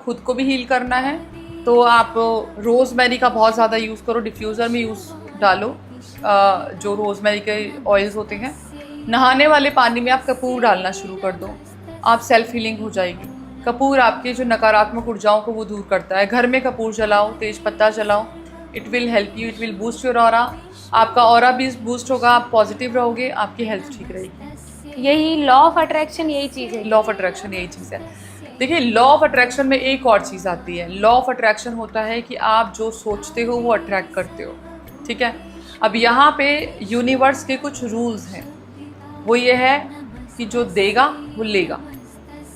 खुद को भी हील करना है तो आप रोज़मेरी का बहुत ज़्यादा यूज़ करो, डिफ्यूज़र में यूज़ डालो जो रोज़मेरी के ऑयल्स होते हैं। नहाने वाले पानी में आप कपूर डालना शुरू कर दो, आप सेल्फ हीलिंग हो जाएगी। कपूर आपके जो नकारात्मक ऊर्जाओं को वो दूर करता है। घर में कपूर जलाओ, तेज पत्ता जलाओ, it will help you, it will boost your aura. आपका ऑरा भी बूस्ट होगा, आप पॉजिटिव रहोगे, आपकी हेल्थ ठीक रहेगी। यही लॉ ऑफ अट्रैक्शन यही चीज़ है। लॉ ऑफ अट्रैक्शन यही चीज़ है। देखिए, लॉ ऑफ अट्रैक्शन में एक और चीज़ आती है। लॉ ऑफ अट्रैक्शन होता है कि आप जो सोचते हो वो अट्रैक्ट करते हो, ठीक है। अब यहाँ पे यूनिवर्स के कुछ रूल्स हैं, वो ये है कि जो देगा वो लेगा,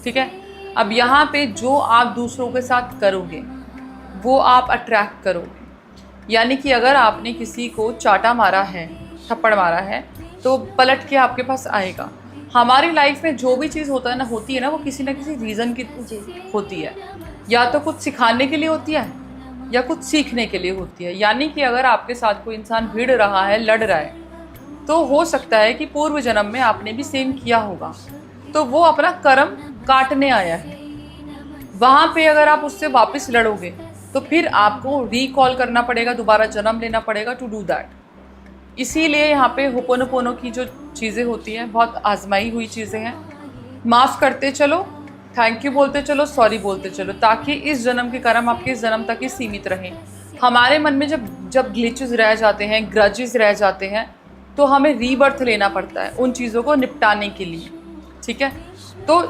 ठीक है। अब यहाँ पे जो आप दूसरों के साथ करोगे वो आप अट्रैक्ट करोगे। यानी कि अगर आपने किसी को चाटा मारा है, थप्पड़ मारा है, तो पलट के आपके पास आएगा। हमारी लाइफ में जो भी चीज़ होता है ना, होती है ना, वो किसी ना किसी रीज़न की होती है। या तो कुछ सिखाने के लिए होती है या कुछ सीखने के लिए होती है। यानी कि अगर आपके साथ कोई इंसान भिड़ रहा है, लड़ रहा है, तो हो सकता है कि पूर्व जन्म में आपने भी सेम किया होगा, तो वो अपना कर्म काटने आया है। वहाँ पे अगर आप उससे वापस लड़ोगे तो फिर आपको रिकॉल करना पड़ेगा, दोबारा जन्म लेना पड़ेगा टू डू दैट। इसीलिए यहाँ पे होपोनोपोनो की जो चीज़ें होती हैं बहुत आजमाई हुई चीज़ें हैं। माफ़ करते चलो, थैंक यू बोलते चलो, सॉरी बोलते चलो, ताकि इस जन्म के कर्म आपके इस जन्म तक ही सीमित रहें। हमारे मन में जब ग्लिचेस रह जाते हैं, ग्रजेस रह जाते हैं, तो हमें रीबर्थ लेना पड़ता है उन चीज़ों को निपटाने के लिए, ठीक है। तो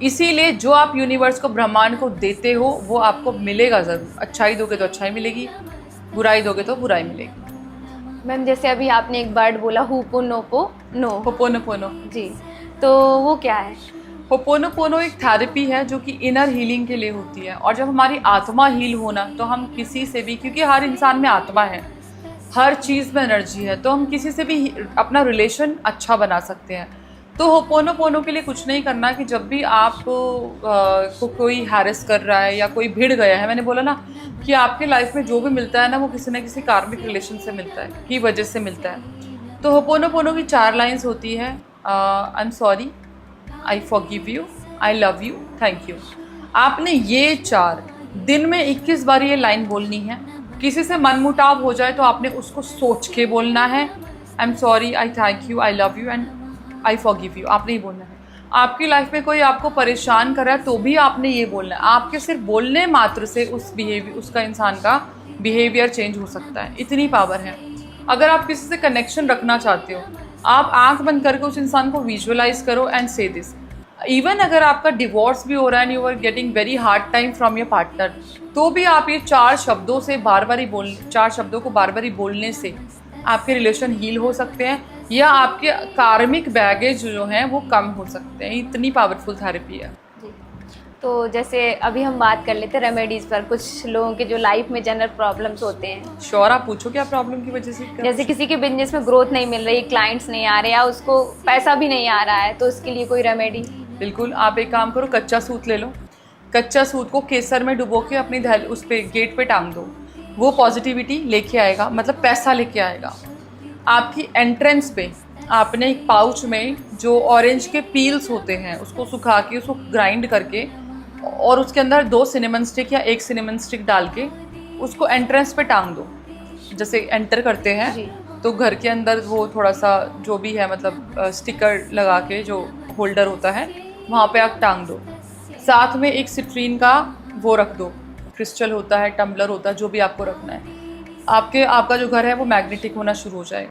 इसीलिए जो आप यूनिवर्स को, ब्रह्मांड को देते हो वो आपको मिलेगा ज़रूर। अच्छाई दोगे तो अच्छाई मिलेगी, बुराई दोगे तो बुराई मिलेगी। मैम जैसे अभी आपने एक वर्ड बोला होपोनोपोनो। होपोनोपोनो जी, तो वो क्या है? होपोनोपोनो एक थेरेपी है जो कि इनर हीलिंग के लिए होती है। और जब हमारी आत्मा हील होना, तो हम किसी से भी, क्योंकि हर इंसान में आत्मा है, हर चीज़ में एनर्जी है, तो हम किसी से भी अपना रिलेशन अच्छा बना सकते हैं। तो होपोनोपोनो के लिए कुछ नहीं करना कि जब भी आप को कोई हैरेस कर रहा है या कोई भिड़ गया है, मैंने बोला ना कि आपके लाइफ में जो भी मिलता है ना, वो किसी न किसी कार्मिक रिलेशन से मिलता है, की वजह से मिलता है। तो होपोनोपोनो की 4 लाइन्स होती है। I am sorry, I forgive you, I love you, thank you. आपने ये 4 दिन में 21 बार ये लाइन बोलनी है। किसी से मनमुटाव हो जाए तो आपने उसको सोच के बोलना है। I am sorry, I thank you, I love you and I forgive you, आपने ही बोलना है। आपकी लाइफ में कोई आपको परेशान कर रहा है तो भी आपने ये बोलना है। आपके सिर्फ बोलने मात्र से उसका इंसान का बिहेवियर चेंज हो सकता है, इतनी पावर है। अगर आप किसी से कनेक्शन रखना चाहते हो, आप आंख बंद करके उस इंसान को विजुअलाइज करो एंड से दिस। इवन अगर आपका डिवोर्स भी हो रहा है and you are getting very hard time from your partner, तो भी आप ये 4 शब्दों से बार बार ही 4 शब्दों को बार बार ही बोलने से आपके रिलेशन हील हो सकते हैं, या आपके कार्मिक बैगेज जो हैं वो कम हो सकते हैं। इतनी पावरफुल थेरेपी है। जी, तो जैसे अभी हम बात कर लेते हैं रेमेडीज़ पर। कुछ लोगों के जो लाइफ में जनरल प्रॉब्लम्स होते हैं। श्योर, आप पूछो क्या प्रॉब्लम की वजह से? जैसे किसी के बिजनेस में ग्रोथ नहीं मिल रही, क्लाइंट्स नहीं आ रहे, या उसको पैसा भी नहीं आ रहा है, तो उसके लिए कोई रेमेडी? बिल्कुल, आप एक काम करो, कच्चा सूत ले लो। कच्चा सूत को केसर में डुबो के अपनी उस पे गेट पे टांग दो। वो पॉजिटिविटी लेके आएगा, मतलब पैसा लेके आएगा। आपकी एंट्रेंस पे आपने एक पाउच में जो ऑरेंज के पील्स होते हैं उसको सुखा के, उसको ग्राइंड करके, और उसके अंदर 2 सिनेमन स्टिक या 1 सिनेमन स्टिक डाल के उसको एंट्रेंस पे टांग दो। जैसे एंटर करते हैं तो घर के अंदर वो थोड़ा सा जो भी है, मतलब स्टिकर लगा के जो होल्डर होता है वहाँ पे आप टांग दो। साथ में एक सिट्रीन का वो रख दो, क्रिस्टल होता है, टम्बलर होता है, जो भी आपको रखना है। आपका जो घर है वो मैग्नेटिक होना शुरू हो जाएगा।